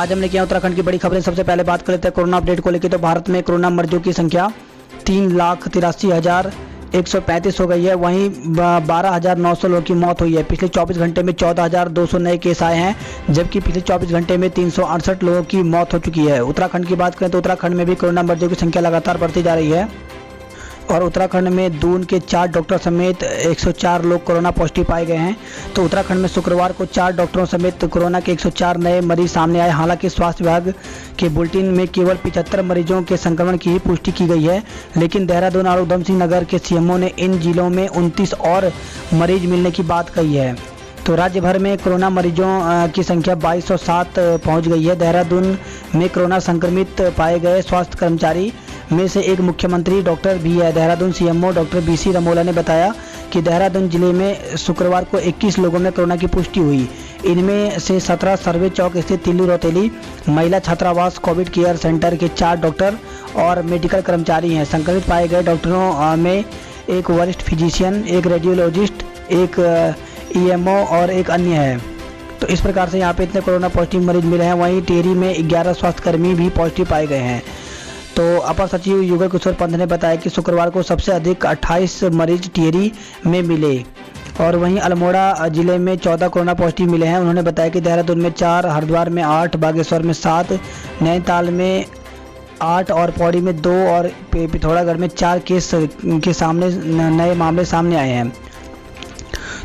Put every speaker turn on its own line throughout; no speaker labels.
आज हमने किया उत्तराखंड की बड़ी खबरें। सबसे पहले बात कर लेते हैं कोरोना अपडेट को लेकर। तो भारत में कोरोना मरीजों की संख्या 3,83,135 हो गई है। वहीं 12,900 लोगों की मौत हुई है। पिछले 24 घंटे में 14,200 नए केस आए हैं, जबकि पिछले 24 घंटे में 368 लोगों की मौत हो चुकी है। उत्तराखंड की बात करें तो उत्तराखंड में भी कोरोना मरीजों की संख्या लगातार बढ़ती जा रही है और उत्तराखंड में दून के 4 डॉक्टर समेत 104 लोग कोरोना पॉजिटिव पाए गए हैं। तो उत्तराखंड में शुक्रवार को 4 डॉक्टरों समेत कोरोना के 104 नए मरीज सामने आए। हालांकि स्वास्थ्य विभाग के बुलेटिन में केवल 75 मरीजों के संक्रमण की ही पुष्टि की गई है, लेकिन देहरादून और उधम सिंह नगर के सीएमओ ने इन जिलों में 29 और मरीज मिलने की बात कही है। तो राज्य भर में कोरोना मरीजों की संख्या 2207 पहुंच गई है। देहरादून में कोरोना संक्रमित पाए गए स्वास्थ्य कर्मचारी में से एक मुख्यमंत्री डॉक्टर भी है। Dehradun CMO doctor BC Ramola ने बताया कि देहरादून जिले में शुक्रवार को 21 लोगों में कोरोना की पुष्टि हुई। इनमें से 17 सर्वे चौक स्थित तिल्लू रौतेली महिला छात्रावास कोविड केयर सेंटर के 4 डॉक्टर और मेडिकल कर्मचारी हैं। संक्रमित पाए गए डॉक्टरों में एक वरिष्ठ फिजिशियन, एक रेडियोलॉजिस्ट, एक EMO और एक अन्य है। तो इस प्रकार से यहाँ पे इतने कोरोना पॉजिटिव मरीज मिले हैं। वहीं टिहरी में 11 स्वास्थ्यकर्मी भी पॉजिटिव पाए गए हैं। तो अपर सचिव युगल किशोर पंत ने बताया कि शुक्रवार को सबसे अधिक 28 मरीज टिहरी में मिले और वहीं अल्मोड़ा जिले में 14 कोरोना पॉजिटिव मिले हैं। उन्होंने बताया कि देहरादून में 4, हरिद्वार में 8, बागेश्वर में 7, नैनीताल में 8 और पौड़ी में 2 और पिथौरागढ़ में 4 केस के सामने नए मामले सामने आए हैं।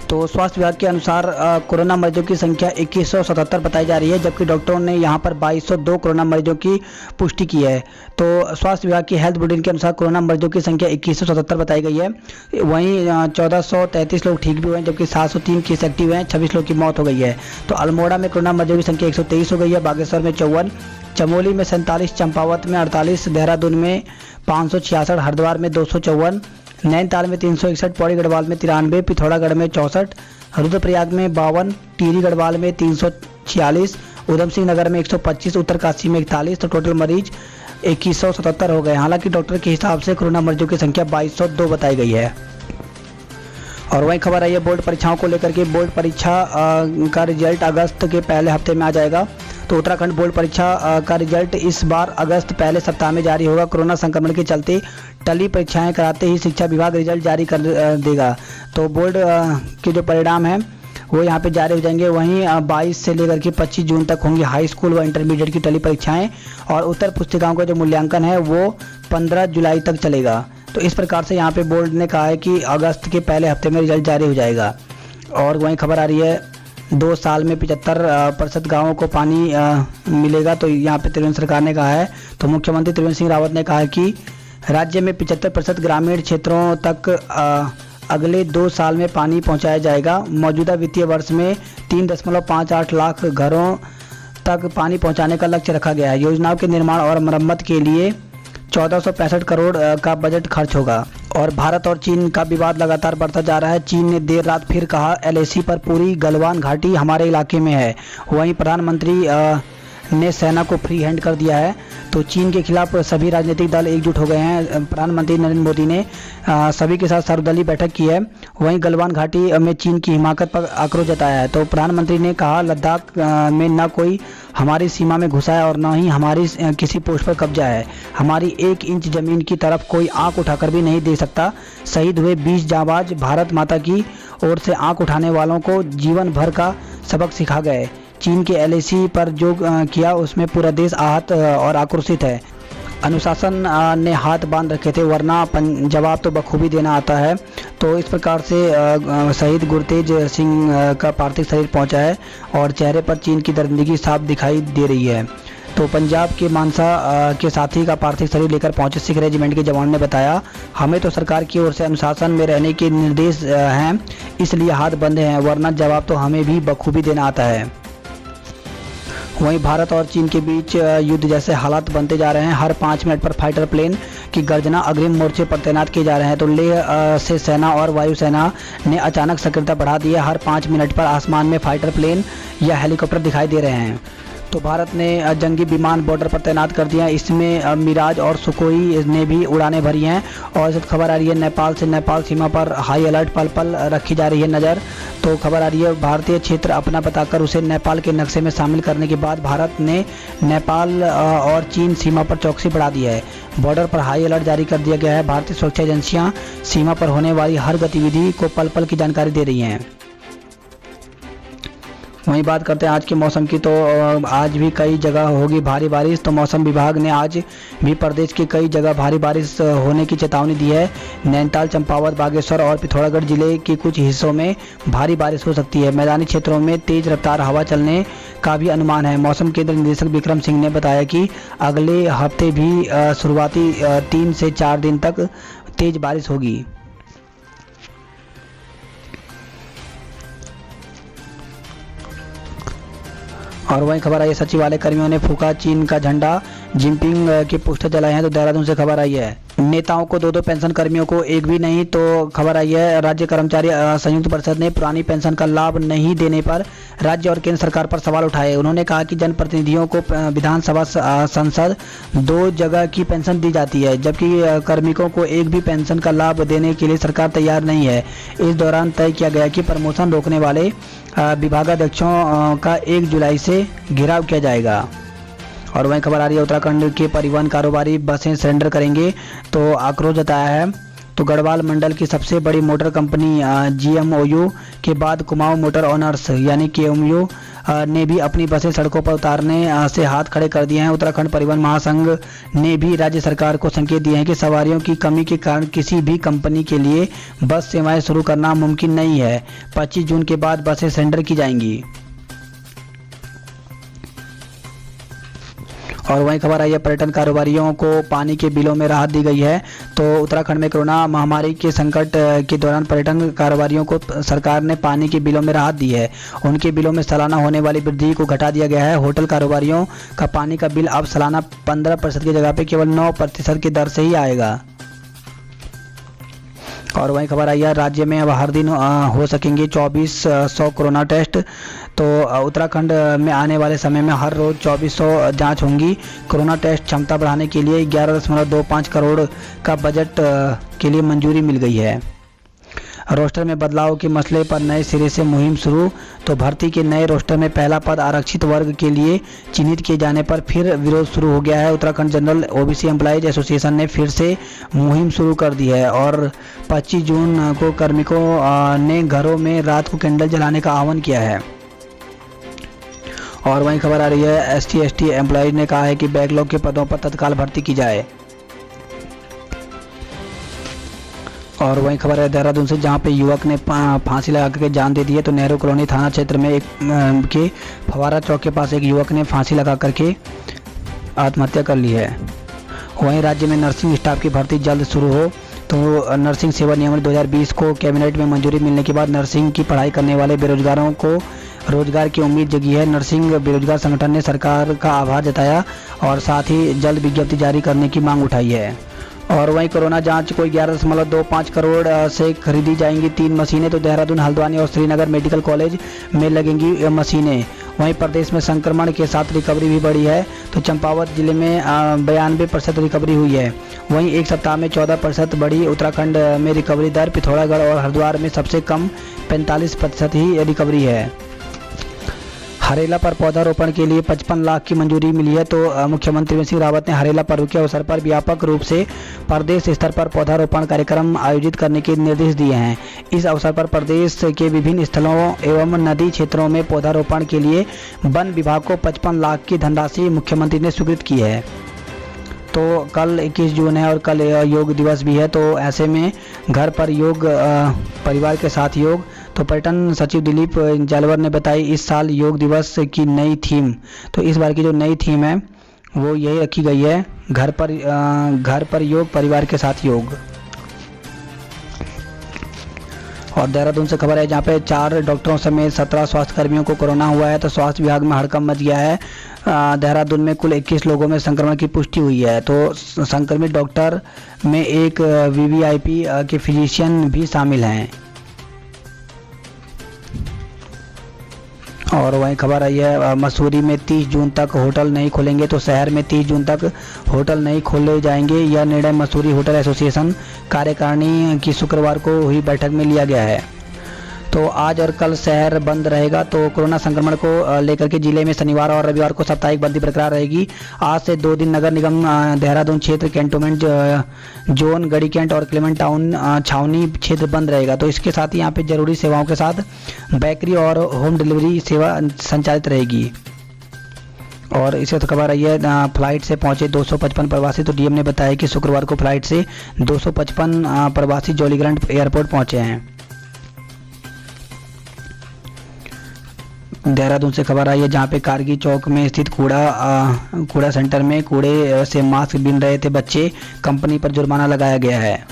तो स्वास्थ्य विभाग के अनुसार कोरोना मरीजों की संख्या 2177 बताई जा रही है, जबकि डॉक्टरों ने यहां पर 2202 कोरोना मरीजों की पुष्टि की है। तो स्वास्थ्य विभाग की हेल्थ बुलेटिन के अनुसार कोरोना मरीजों की संख्या 2177 बताई गई है। वहीं 1433 लोग ठीक भी हुए हैं, जबकि 703 केस एक्टिव हैं, 26 लोग की मौत हो गई है। तो अल्मोड़ा में कोरोना मरीजों की संख्या 123 हो गई है, बागेश्वर में 54, चमोली में 47, चंपावत में 48, देहरादून में 566, हरिद्वार में 254, नैनीताल में 361, पौड़ी गढ़वाल में 93, पिथौरागढ़ में 64, रुद्रप्रयाग में 52, टिहरी गढ़वाल में 346, उधम सिंह नगर में 125, उत्तरकाशी में 41। तो टोटल मरीज 2177 हो गए। हालांकि डॉक्टर के हिसाब से कोरोना मरीजों की संख्या 2202 बताई गई है। और वहीं खबर आई है बोर्ड परीक्षाओं को लेकर के। बोर्ड परीक्षा का रिजल्ट अगस्त के पहले हफ्ते में आ जाएगा। तो उत्तराखंड बोर्ड परीक्षा का रिजल्ट इस बार अगस्त पहले सप्ताह में जारी होगा। कोरोना संक्रमण के चलते टली परीक्षाएं कराते ही शिक्षा विभाग रिजल्ट जारी कर देगा। तो बोर्ड के जो परिणाम हैं वो यहाँ पे जारी हो जाएंगे। वहीं 22 से लेकर के 25 जून तक होंगी हाई स्कूल व इंटरमीडिएट की टली परीक्षाएं और उत्तर पुस्तिकाओं का जो मूल्यांकन है वो 15 जुलाई तक चलेगा। तो इस प्रकार से यहाँ पे बोर्ड ने कहा है कि अगस्त के पहले हफ्ते में रिजल्ट जारी हो जाएगा। और वहीं खबर आ रही है 2 साल में 75% गाँवों को पानी मिलेगा। तो यहाँ पे त्रिवेंद्र सरकार ने कहा है। तो मुख्यमंत्री त्रिवेंद्र सिंह रावत ने कहा है कि राज्य में 75% ग्रामीण क्षेत्रों तक अगले 2 साल में पानी पहुँचाया जाएगा। मौजूदा वित्तीय वर्ष में 3.58 लाख घरों तक पानी पहुँचाने का लक्ष्य रखा गया है। योजनाओं के निर्माण और मरम्मत के लिए 1465 करोड़ का बजट खर्च होगा। और भारत और चीन का विवाद लगातार बढ़ता जा रहा है। चीन ने देर रात फिर कहा LAC पर पूरी गलवान घाटी हमारे इलाके में है। वहीं प्रधानमंत्री ने सेना को फ्री हैंड कर दिया है। तो चीन के खिलाफ सभी राजनीतिक दल एकजुट हो गए हैं। प्रधानमंत्री नरेंद्र मोदी ने सभी के साथ सर्वदलीय बैठक की है। वहीं गलवान घाटी में चीन की हिमाकत पर आक्रोश जताया है। तो प्रधानमंत्री ने कहा लद्दाख में न कोई हमारी सीमा में घुसा है और न ही हमारी किसी पोस्ट पर कब्जा है। हमारी 1 इंच जमीन की तरफ कोई आंख उठाकर भी नहीं दे सकता। शहीद हुए 20 जांबाज भारत माता की ओर से आंख उठाने वालों को जीवन भर का सबक सिखा गए। चीन के LAC पर जो किया उसमें पूरा देश आहत और आक्रोशित है। अनुशासन ने हाथ बांध रखे थे, वरना जवाब तो बखूबी देना आता है। तो इस प्रकार से शहीद गुरतेज सिंह का पार्थिव शरीर पहुंचा है और चेहरे पर चीन की दर्दगी साफ दिखाई दे रही है। तो पंजाब के मानसा के साथी का पार्थिव शरीर लेकर पहुंचे सिख रेजिमेंट के जवान ने बताया, हमें तो सरकार की ओर से अनुशासन में रहने के निर्देश हैं, इसलिए हाथ बंधे हैं, वरना जवाब तो हमें भी बखूबी देना आता है। वहीं भारत और चीन के बीच युद्ध जैसे हालात बनते जा रहे हैं। हर 5 मिनट पर फाइटर प्लेन की गर्जना अग्रिम मोर्चे पर तैनात किए जा रहे हैं। तो लेह से सेना और वायुसेना ने अचानक सक्रियता बढ़ा दी है। हर 5 मिनट पर आसमान में फाइटर प्लेन या हेलीकॉप्टर दिखाई दे रहे हैं। तो भारत ने जंगी विमान बॉर्डर पर तैनात कर दिया है। इसमें मिराज और सुकोई ने भी उड़ानें भरी हैं। और इस खबर आ रही है नेपाल से, नेपाल सीमा पर हाई अलर्ट पल पल रखी जा रही है नज़र। तो खबर आ रही है भारतीय क्षेत्र अपना बताकर उसे नेपाल के नक्शे में शामिल करने के बाद भारत ने नेपाल और चीन सीमा पर चौकसी बढ़ा दी है। बॉर्डर पर हाई अलर्ट जारी कर दिया गया है। भारतीय सुरक्षा एजेंसियां सीमा पर होने वाली हर गतिविधि को पल पल की जानकारी दे रही हैं। वहीं बात करते हैं आज के मौसम की, तो आज भी कई जगह होगी भारी बारिश। तो मौसम विभाग ने आज भी प्रदेश के कई जगह भारी बारिश होने की चेतावनी दी है। नैनीताल, चंपावत, बागेश्वर और पिथौरागढ़ जिले के कुछ हिस्सों में भारी बारिश हो सकती है। मैदानी क्षेत्रों में तेज रफ्तार हवा चलने का भी अनुमान है। मौसम केंद्र निदेशक विक्रम सिंह ने बताया कि अगले हफ्ते भी शुरुआती 3 से 4 दिन तक तेज बारिश होगी। और वहीं खबर आई है सचिवालय कर्मियों ने फूका चीन का झंडा, जिनपिंग के पोस्टर जलाए हैं। तो देहरादून से खबर आई है नेताओं को 2-2 पेंशन, कर्मियों को एक भी नहीं। तो खबर आई है राज्य कर्मचारी संयुक्त परिषद ने पुरानी पेंशन का लाभ नहीं देने पर राज्य और केंद्र सरकार पर सवाल उठाए। उन्होंने कहा कि जनप्रतिनिधियों को विधानसभा संसद 2 जगह की पेंशन दी जाती है, जबकि कार्मिकों को एक भी पेंशन का लाभ देने के लिए सरकार तैयार नहीं है। इस दौरान तय किया गया कि प्रमोशन रोकने वाले विभागाध्यक्षों का 1 जुलाई से घेराव किया जाएगा। और वहीं खबर आ रही है उत्तराखंड के परिवहन कारोबारी बसें सरेंडर करेंगे, तो आक्रोश जताया है। तो गढ़वाल मंडल की सबसे बड़ी मोटर कंपनी GMOU के बाद कुमाऊं मोटर ओनर्स यानी KMU ने भी अपनी बसें सड़कों पर उतारने से हाथ खड़े कर दिए हैं। उत्तराखंड परिवहन महासंघ ने भी राज्य सरकार को संकेत दिए हैं कि सवारियों की कमी के कारण किसी भी कंपनी के लिए बस सेवाएं शुरू करना मुमकिन नहीं है। 25 जून के बाद बसें सरेंडर की जाएंगी। और वहीं खबर आई है पर्यटन कारोबारियों को पानी के बिलों में राहत दी गई है। तो उत्तराखंड में कोरोना महामारी के संकट के दौरान पर्यटन कारोबारियों को सरकार ने पानी के बिलों में राहत दी है। उनके बिलों में सालाना होने वाली वृद्धि को घटा दिया गया है। होटल कारोबारियों का पानी का बिल अब सालाना 15% की जगह पे केवल 9% की दर से ही आएगा। और वहीं खबर आई है राज्य में अब हर दिन हो सकेंगे 2400 कोरोना टेस्ट। तो उत्तराखंड में आने वाले समय में हर रोज 2400 जांच होंगी। कोरोना टेस्ट क्षमता बढ़ाने के लिए 11.25 करोड़ का बजट के लिए मंजूरी मिल गई है। रोस्टर में बदलाव के मसले पर नए सिरे से मुहिम शुरू। तो भर्ती के नए रोस्टर में पहला पद आरक्षित वर्ग के लिए चिन्हित किए जाने पर फिर विरोध शुरू हो गया है। Uttarakhand general OBC employees association ने फिर से मुहिम शुरू कर दी है और 25 जून को कार्मिकों ने घरों में रात को कैंडल जलाने का आह्वान किया है। और वहीं खबर आ रही है ST एम्प्लॉइज ने कहा है कि बैकलॉग के पदों पर तत्काल भर्ती की जाए। और वहीं खबर है देहरादून से, जहां पे युवक ने फांसी लगा के जान दे दी है। तो नेहरू कॉलोनी थाना क्षेत्र में के फवारा चौक के पास एक युवक ने फांसी लगा करके आत्महत्या कर ली है। वहीं राज्य में नर्सिंग स्टाफ की भर्ती जल्द शुरू हो। तो नर्सिंग सेवा नियम 2020 को कैबिनेट में मंजूरी मिलने के बाद नर्सिंग की पढ़ाई करने वाले बेरोजगारों को रोजगार की उम्मीद जगी है। नर्सिंग बेरोजगार संगठन ने सरकार का आभार जताया और साथ ही जल्द विज्ञप्ति जारी करने की मांग उठाई है। और वहीं कोरोना जांच को 11.25 करोड़ से खरीदी जाएंगी 3 मशीनें। तो देहरादून, हल्द्वानी और श्रीनगर मेडिकल कॉलेज में लगेंगी मशीनें। वहीं प्रदेश में संक्रमण के साथ रिकवरी भी बढ़ी है। तो चंपावत जिले में 92% रिकवरी हुई है। वहीं एक सप्ताह में 14% बढ़ी उत्तराखंड में रिकवरी दर। पिथौरागढ़ और हरिद्वार में सबसे कम 45% ही रिकवरी है। हरेला पर पौधारोपण के लिए 55 लाख की मंजूरी मिली है। तो मुख्यमंत्री त्रिवेंद्र सिंह रावत ने हरेला पर्व के अवसर पर व्यापक रूप से प्रदेश स्तर पर पौधारोपण कार्यक्रम आयोजित करने के निर्देश दिए हैं। इस अवसर पर प्रदेश के विभिन्न स्थलों एवं नदी क्षेत्रों में पौधारोपण के लिए वन विभाग को 55 लाख की धनराशि मुख्यमंत्री ने स्वीकृत की है। तो कल 21 जून है और कल योग दिवस भी है। तो ऐसे में घर पर योग, परिवार के साथ योग। तो पर्यटन सचिव दिलीप जालवर ने बताई इस साल योग दिवस की नई थीम। तो इस बार की जो नई थीम है वो यही रखी गई है, घर पर योग, परिवार के साथ योग। और देहरादून से खबर है जहाँ पे 4 डॉक्टरों समेत 17 स्वास्थ्यकर्मियों को कोरोना हुआ है। तो स्वास्थ्य विभाग में हड़कंप मच गया है। देहरादून में कुल 21 लोगों में संक्रमण की पुष्टि हुई है। तो संक्रमित डॉक्टर में एक VVIP के फिजिशियन भी शामिल हैं। और वहीं खबर आई है मसूरी में 30 जून तक होटल नहीं खुलेंगे, तो शहर में 30 जून तक होटल नहीं खोले जाएंगे। यह निर्णय मसूरी होटल एसोसिएशन कार्यकारिणी की शुक्रवार को हुई बैठक में लिया गया है। तो आज और कल शहर बंद रहेगा। तो कोरोना संक्रमण को लेकर के जिले में शनिवार और रविवार को साप्ताहिक बंदी बरकरार रहेगी। आज से 2 दिन नगर निगम देहरादून क्षेत्र, कैंटोनमेंट जोन, गढ़ी कैंट और क्लेमेंट टाउन छावनी क्षेत्र बंद रहेगा। तो इसके साथ ही यहाँ पे जरूरी सेवाओं के साथ बेकरी और होम डिलीवरी सेवा संचालित रहेगी। और इसे तो खबर आई है फ्लाइट से पहुंचे 255 प्रवासी। तो डीएम ने बताया कि शुक्रवार को फ्लाइट से 255 प्रवासी जॉलीग्रांट एयरपोर्ट पहुंचे हैं। देहरादून से खबर आई है जहां पे कारगी चौक में स्थित कूड़ा सेंटर में कूड़े से मास्क बीन रहे थे बच्चे, कंपनी पर जुर्माना लगाया गया है।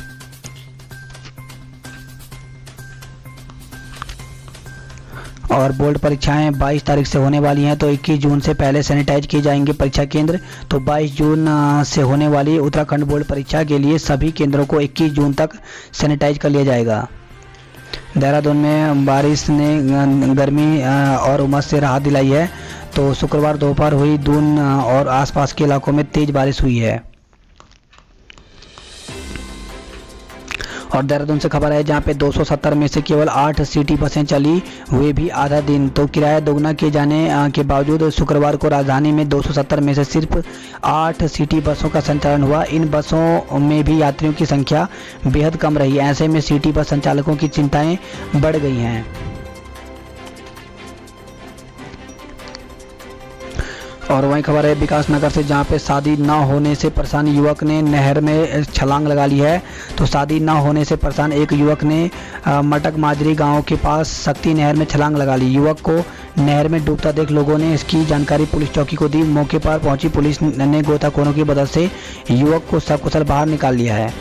और बोर्ड परीक्षाएं 22 तारीख से होने वाली हैं। तो 21 जून से पहले सैनिटाइज किए जाएंगे परीक्षा केंद्र। तो 22 जून से होने वाली उत्तराखंड बोर्ड परीक्षा के लिए सभी केंद्रों को 21 जून तक सैनिटाइज कर लिया जाएगा। देहरादून में बारिश ने गर्मी और उमस से राहत दिलाई है। तो शुक्रवार दोपहर हुई दून और आसपास के इलाकों में तेज बारिश हुई है। और देहरादून से खबर है जहां पे 270 में से केवल 8 सिटी बसें चली, वे भी आधा दिन। तो किराया दोगुना किए जाने के बावजूद शुक्रवार को राजधानी में 270 में से सिर्फ 8 सिटी बसों का संचालन हुआ। इन बसों में भी यात्रियों की संख्या बेहद कम रही। ऐसे में सिटी बस संचालकों की चिंताएं बढ़ गई हैं। और वहीं खबर है विकास नगर से जहां पे शादी न होने से परेशान युवक ने नहर में छलांग लगा ली है। तो शादी न होने से परेशान एक युवक ने मटक माजरी गांव के पास शक्ति नहर में छलांग लगा ली। युवक को नहर में डूबता देख लोगों ने इसकी जानकारी पुलिस चौकी को दी। मौके पर पहुंची पुलिस ने गोताखोरों की मदद से युवक को सकुशल बाहर निकाल लिया है।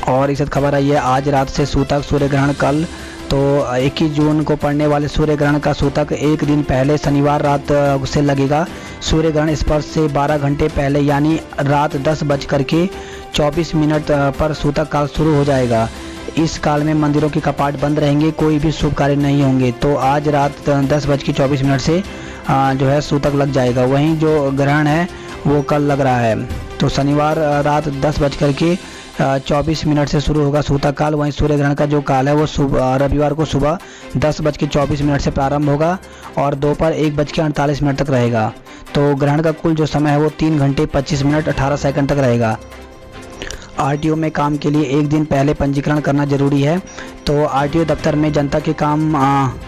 और इस खबर आई है आज रात से सूतक सूर्य ग्रहण कल। तो 21 जून को पड़ने वाले सूर्य ग्रहण का सूतक एक दिन पहले शनिवार रात से लगेगा। सूर्य ग्रहण स्पर्श से 12 घंटे पहले यानी रात 10:24 पर सूतक काल शुरू हो जाएगा। इस काल में मंदिरों के कपाट बंद रहेंगे, कोई भी शुभ कार्य नहीं होंगे। तो आज रात 10:24 से जो है सूतक लग जाएगा। वहीं जो ग्रहण है वो कल लग रहा है। तो शनिवार रात 10:24 से शुरू होगा सूतक काल। वहीं सूर्य ग्रहण का जो काल है वो रविवार को सुबह 10:24 से प्रारंभ होगा और दोपहर 1:48 तक रहेगा। तो ग्रहण का कुल जो समय है वो 3 घंटे 25 मिनट 18 सेकंड तक रहेगा। आरटीओ में काम के लिए एक दिन पहले पंजीकरण करना जरूरी है। तो आरटीओ दफ्तर में जनता के काम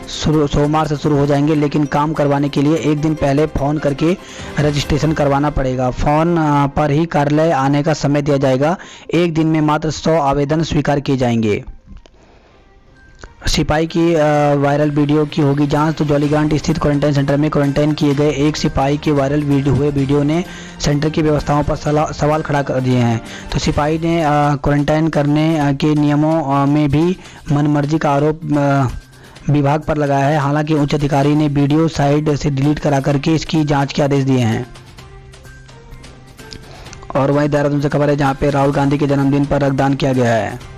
सोमवार से शुरू हो जाएंगे, लेकिन काम करवाने के लिए एक दिन पहले फ़ोन करके रजिस्ट्रेशन करवाना पड़ेगा। फ़ोन पर ही कार्यालय आने का समय दिया जाएगा। एक दिन में मात्र 100 आवेदन स्वीकार किए जाएंगे। सिपाही की वायरल वीडियो की होगी जांच। तो जॉलीग्रांट स्थित क्वारंटाइन सेंटर में क्वारंटाइन किए गए एक सिपाही के वायरल वीडियो ने सेंटर की व्यवस्थाओं पर सवाल खड़ा कर दिए हैं। तो सिपाही ने क्वारंटाइन करने के नियमों में भी मनमर्जी का आरोप विभाग पर लगाया है। हालांकि उच्च अधिकारी ने वीडियो साइट से डिलीट करा करके इसकी जाँच के आदेश दिए हैं। और वहीं देहरादून से खबर है जहाँ पे राहुल गांधी के जन्मदिन पर रक्तदान किया गया है।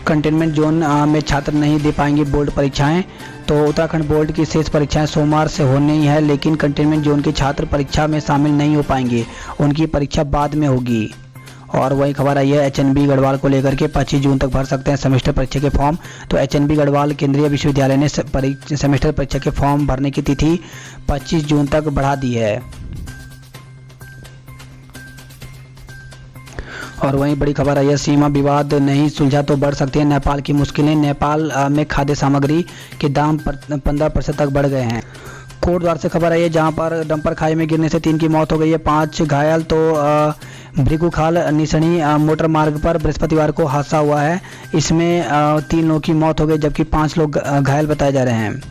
कंटेनमेंट जोन में छात्र नहीं दे पाएंगे बोर्ड परीक्षाएं। तो उत्तराखंड बोर्ड की शेष परीक्षाएं सोमवार से होनी ही है, लेकिन कंटेनमेंट जोन के छात्र परीक्षा में शामिल नहीं हो पाएंगे। उनकी परीक्षा बाद में होगी। और वही खबर आई है एचएनबी गढ़वाल को लेकर के 25 जून तक भर सकते हैं सेमेस्टर परीक्षा के फॉर्म। तो एचएनबी गढ़वाल केंद्रीय विश्वविद्यालय ने सेमेस्टर परीक्षा के फॉर्म भरने की तिथि 25 जून तक बढ़ा दी है। और वहीं बड़ी खबर आई है सीमा विवाद नहीं सुलझा तो बढ़ सकती है नेपाल की मुश्किलें। नेपाल में खाद्य सामग्री के दाम 15% तक बढ़ गए हैं। कोटद्वार से खबर आई है जहां पर डंपर खाई में गिरने से 3 की मौत हो गई है, 5 घायल। तो भृगुखाल निसणी मोटर मार्ग पर बृहस्पतिवार को हादसा हुआ है। इसमें 3 लोगों की मौत हो गई जबकि 5 लोग घायल बताए जा रहे हैं।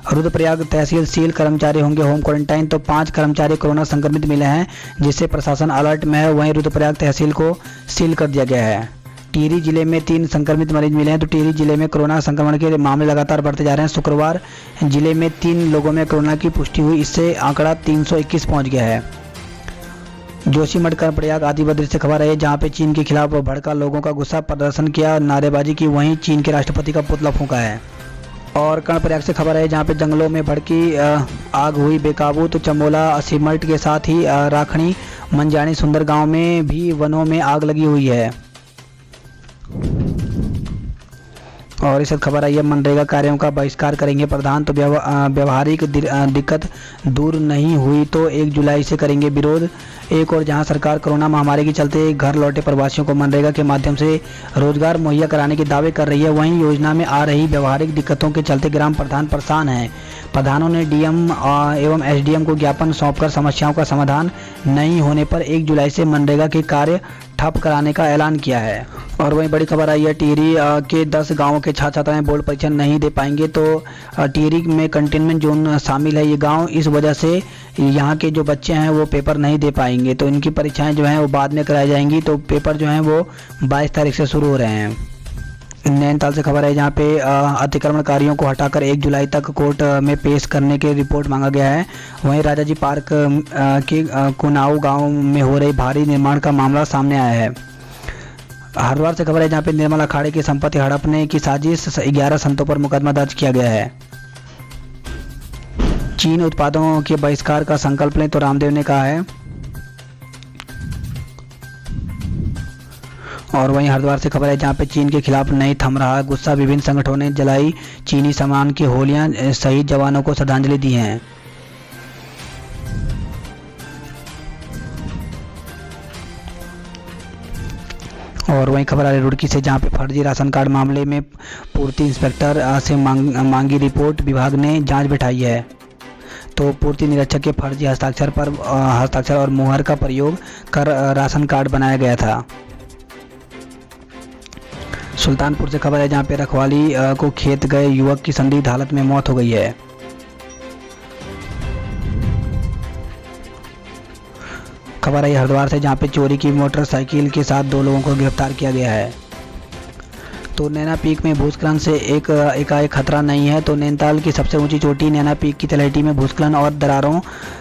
रुद्रप्रयाग तहसील सील, कर्मचारी होंगे होम क्वारंटाइन। तो 5 कर्मचारी कोरोना संक्रमित मिले हैं जिससे प्रशासन अलर्ट में है। वहीं रुद्रप्रयाग तहसील को सील कर दिया गया है। टिहरी जिले में 3 संक्रमित मरीज मिले हैं। तो टिहरी जिले में कोरोना संक्रमण के मामले लगातार बढ़ते जा रहे हैं। शुक्रवार जिले में 3 लोगों में कोरोना की पुष्टि हुई, इससे आंकड़ा 321 पहुंच गया है। जोशीमठ कर्णप्रयाग आदि बद्री से खबर है जहां पे चीन के खिलाफ भड़का, लोगों का गुस्सा, प्रदर्शन किया, नारेबाजी की, वहीं चीन के राष्ट्रपति का पुतला फूंका है। और कर्णप्रयाग से खबर है जहां पे जंगलों में भड़की आग हुई बेकाबू, तो चमोला असीमठ के साथ ही राखणी मंजानी सुंदर गांव में भी वनों में आग लगी हुई है। और इस खबर आई है मनरेगा कार्यों का बहिष्कार करेंगे प्रधान, तो व्यवहारिक दिक्कत दूर नहीं हुई तो 1 जुलाई से करेंगे विरोध। एक और जहां सरकार कोरोना महामारी के चलते घर लौटे प्रवासियों को मनरेगा के माध्यम से रोजगार मुहैया कराने के दावे कर रही है, वहीं योजना में आ रही व्यवहारिक दिक्कतों के चलते ग्राम प्रधान परेशान हैं। प्रधानों ने डीएम एवं एसडीएम को ज्ञापन सौंपकर समस्याओं का समाधान नहीं होने पर 1 जुलाई से मनरेगा के कार्य ठप कराने का ऐलान किया है। और वहीं बड़ी खबर आई है टिहरी के 10 गांवों के छात्र छात्राएं बोर्ड परीक्षा नहीं दे पाएंगे, तो टिहरी में कंटेनमेंट जोन शामिल है ये गांव, इस वजह से यहाँ के जो बच्चे हैं वो पेपर नहीं दे पाएंगे, तो इनकी परीक्षाएं जो हैं वो बाद में कराई जाएंगी। तो पेपर जो हैं वो 22 तारीख से शुरू हो रहे हैं। नैनीताल से खबर है जहाँ पे अतिक्रमणकारियों को हटाकर 1 जुलाई तक कोर्ट में पेश करने के रिपोर्ट मांगा गया है। वहीं राजाजी पार्क के कुनाऊ गांव में हो रहे भारी निर्माण का मामला सामने आया है। हरिद्वार से खबर है जहाँ पे निर्मल अखाड़े की संपत्ति हड़पने की साजिश, 11 संतों पर मुकदमा दर्ज किया गया है। चीन उत्पादों के बहिष्कार का संकल्प लें, तो रामदेव ने कहा है। और वहीं हरिद्वार से खबर है जहां पे चीन के खिलाफ नहीं थम रहा गुस्सा, विभिन्न संगठनों ने जलाई चीनी सामान की होलियां, शहीद जवानों को श्रद्धांजलि दी है। और वहीं खबर आ रही रुड़की से जहां पे फर्जी राशन कार्ड मामले में पूर्ति इंस्पेक्टर से मांगी रिपोर्ट, विभाग ने जांच बिठाई है। तो पूर्ति निरीक्षक के फर्जी हस्ताक्षर और मुहर का प्रयोग कर राशन कार्ड बनाया गया था। सुल्तानपुर से खबर है जहां पे रखवाली को खेत गए युवक की संदिग्ध हालत में मौत हो गई है। खबर है हरिद्वार से जहां पे चोरी की मोटरसाइकिल के साथ 2 लोगों को गिरफ्तार किया गया है। तो नैना पीक में भूस्खलन से एकाएक खतरा नहीं है, तो नैनीताल की सबसे ऊंची चोटी नैना पीक की तलहटी में भूस्खलन और दरारों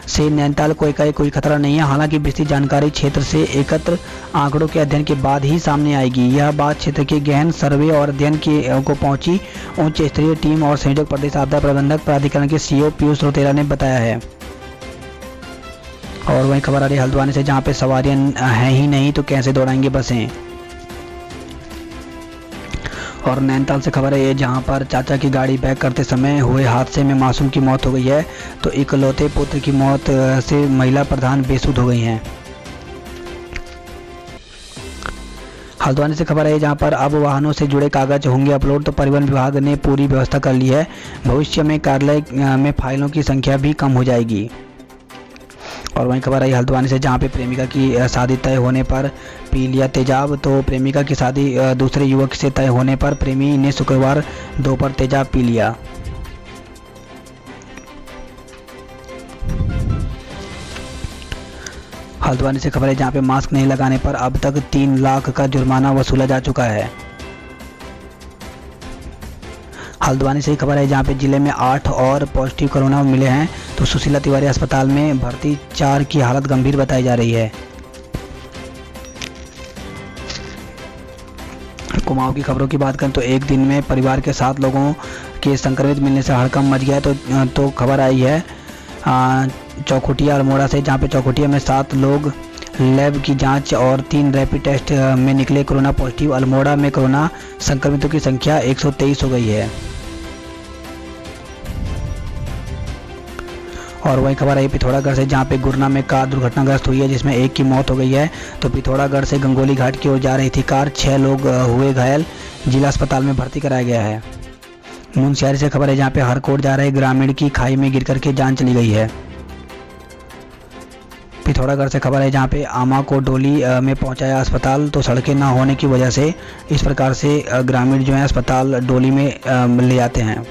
से नैनीताल को एकाएक कोई खतरा नहीं है। हालांकि विस्तृत जानकारी क्षेत्र से एकत्र आंकड़ों के अध्ययन के बाद ही सामने आएगी। यह बात क्षेत्र के गहन सर्वे और अध्ययन को पहुंची उच्च स्तरीय टीम और संयोजक प्रदेश आपदा प्रबंधक प्राधिकरण के सीईओ पीयूष रोतेला ने बताया है। और वहीं खबर आ रही हल्द्वानी से जहाँ पे सवारियां हैं ही नहीं तो कैसे दौड़ाएंगे बसें। और नैनीताल से खबर है ये जहां पर चाचा की गाड़ी बैक करते समय हुए हादसे में मासूम की मौत हो गई है, तो इकलौते पुत्र की मौत से महिला प्रधान बेसुध हो गई हैं। हल्द्वानी से खबर है जहां पर अब वाहनों से जुड़े कागज होंगे अपलोड, तो परिवहन विभाग ने पूरी व्यवस्था कर ली है। भविष्य में कार्यालय में फाइलों की संख्या भी कम हो जाएगी। और वहीं खबर आई हल्द्वानी से जहां पे प्रेमिका की शादी तय होने पर पी लिया तेजाब, तो प्रेमिका की शादी दूसरे युवक से तय होने पर प्रेमी ने शुक्रवार दोपहर तेजाब पी लिया। हल्द्वानी से खबर है जहां पे मास्क नहीं लगाने पर अब तक 3 लाख का जुर्माना वसूला जा चुका है। हल्द्वानी से ही खबर है जहां पे जिले में 8 और पॉजिटिव कोरोना मिले हैं, तो सुशीला तिवारी अस्पताल में भर्ती 4 की हालत गंभीर बताई जा रही है। कुमाऊं की खबरों की बात करें तो एक दिन में परिवार के 7 लोगों के संक्रमित मिलने से हड़कंप मच गया। तो खबर आई है चौखुटिया अल्मोड़ा से, जहां पे चौखुटिया में 7 लोग लैब की जांच और 3 रैपिड टेस्ट में निकले कोरोना पॉजिटिव। अल्मोड़ा में कोरोना संक्रमितों की संख्या 123 हो गई है। और वही खबर आई पिथौरागढ़ से, जहां पे गुरना में कार दुर्घटनाग्रस्त हुई है जिसमें 1 की मौत हो गई है। तो पिथौरागढ़ से गंगोली घाट की ओर जा रही थी कार, 6 लोग हुए घायल, जिला अस्पताल में भर्ती कराया गया है। मुनस्यारी से खबर है जहां पे हरकोट जा रहे ग्रामीण की खाई में गिर करके जान चली गई है। पिथौरागढ़ से खबर है जहां पे आमा को डोली में पहुंचाया अस्पताल, तो सड़कें ना होने की वजह से इस प्रकार से ग्रामीण जो है अस्पताल डोली में ले जाते हैं।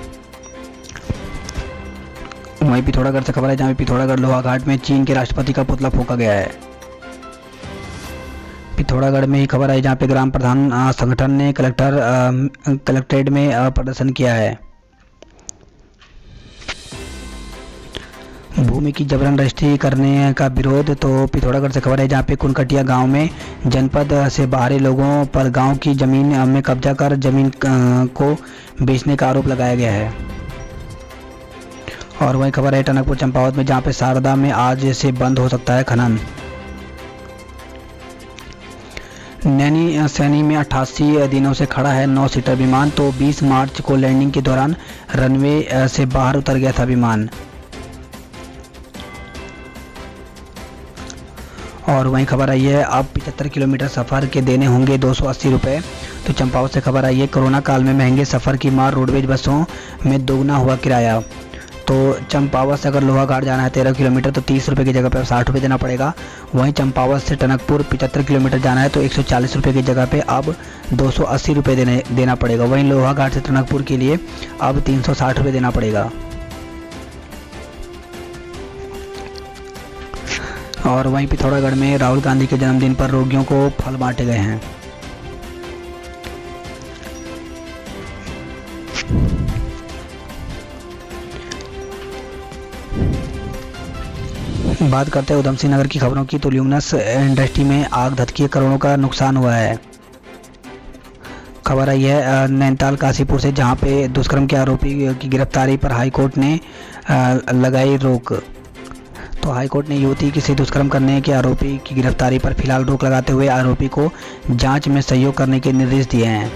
वहीं पिथौरागढ़ से खबर है जहां पिथौरागढ़ लोहा घाट में चीन के राष्ट्रपति का पुतला फूंका गया है। पिथौरागढ़ में ही खबर है जहां पे ग्राम प्रधान संगठन ने कलेक्ट्रेट में प्रदर्शन किया है। भूमि की जबरन रजिस्ट्री करने का विरोध। तो पिथौरागढ़ से खबर है जहाँ पे कुनकटिया गांव में जनपद से बाहरी लोगों पर गांव की जमीन में कब्जा कर जमीन को बेचने का आरोप लगाया गया है। और वही खबर है टनकपुर चंपावत में जहाँ पे शारदा में आज से बंद हो सकता है खनन। नैनी सैनी में 88 दिनों से खड़ा है 9 सीटर विमान। तो 20 मार्च को लैंडिंग के दौरान रनवे से बाहर उतर गया था विमान। और वहीं खबर आई है अब 75 किलोमीटर सफ़र के देने होंगे 280 रुपये। तो चंपावत से खबर आई है कोरोना काल में महंगे सफ़र की मार, रोडवेज बसों में दोगुना हुआ किराया। तो चंपावत से अगर लोहाघाट जाना है 13 किलोमीटर तो 30 रुपये की जगह पर 60 रुपये देना पड़ेगा। वहीं चंपावत से टनकपुर 75 किलोमीटर जाना है तो 140 रुपये की जगह पे अब 280 रुपये देना पड़ेगा। वहीं लोहाघाट से टनकपुर के लिए अब 360 रुपये देना पड़ेगा। और वहीं पिथौरागढ़ में राहुल गांधी के जन्मदिन पर रोगियों को फल बांटे गए हैं। बात करते हैं उधम सिंह नगर की खबरों की। तो ल्यूमिनस इंडस्ट्री में आग धधकी, करोड़ों का नुकसान हुआ है। खबर आई है नैनीताल काशीपुर से जहां पे दुष्कर्म के आरोपी की गिरफ्तारी पर हाईकोर्ट ने लगाई रोक। तो हाईकोर्ट ने युवती से दुष्कर्म करने के आरोपी की गिरफ्तारी पर फिलहाल रोक लगाते हुए आरोपी को जांच में सहयोग करने के निर्देश दिए हैं।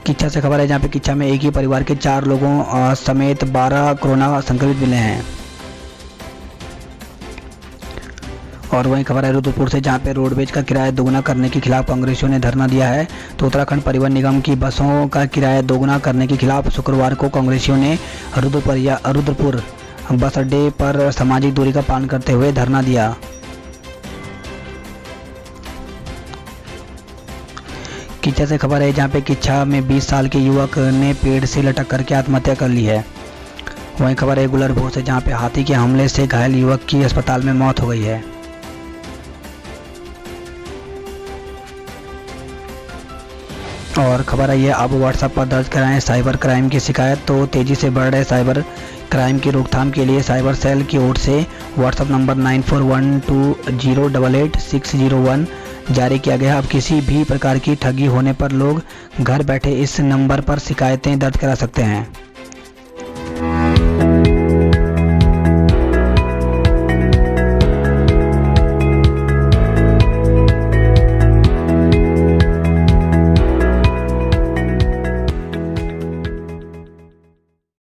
किच्छा से खबर है जहां पे किच्छा में एक ही परिवार के 4 लोगों समेत 12 कोरोना संक्रमित मिले हैं। और वहीं खबर है रुद्रपुर से जहां पे रोडवेज का किराया दोगुना करने के खिलाफ कांग्रेसियों ने धरना दिया है। तो उत्तराखंड परिवहन निगम की बसों का किराया दोगुना करने के खिलाफ शुक्रवार को कांग्रेसियों ने रुद्रपुर बस अड्डे पर सामाजिक दूरी का पालन करते हुए धरना दिया। किच्छा से खबर है जहां पे किच्छा में 20 साल के युवक ने पेड़ से लटक करके आत्महत्या कर ली है। वहीं खबर है गुलरभोर से जहां पे हाथी के हमले से घायल युवक की अस्पताल में मौत हो गई है। और खबर आई है अब व्हाट्सएप पर दर्ज कराएं साइबर क्राइम की शिकायत। तो तेजी से बढ़ रहे साइबर क्राइम की रोकथाम के लिए साइबर सेल की ओर से व्हाट्सएप नंबर 9412088601 जारी किया गया। अब किसी भी प्रकार की ठगी होने पर लोग घर बैठे इस नंबर पर शिकायतें दर्ज करा सकते हैं।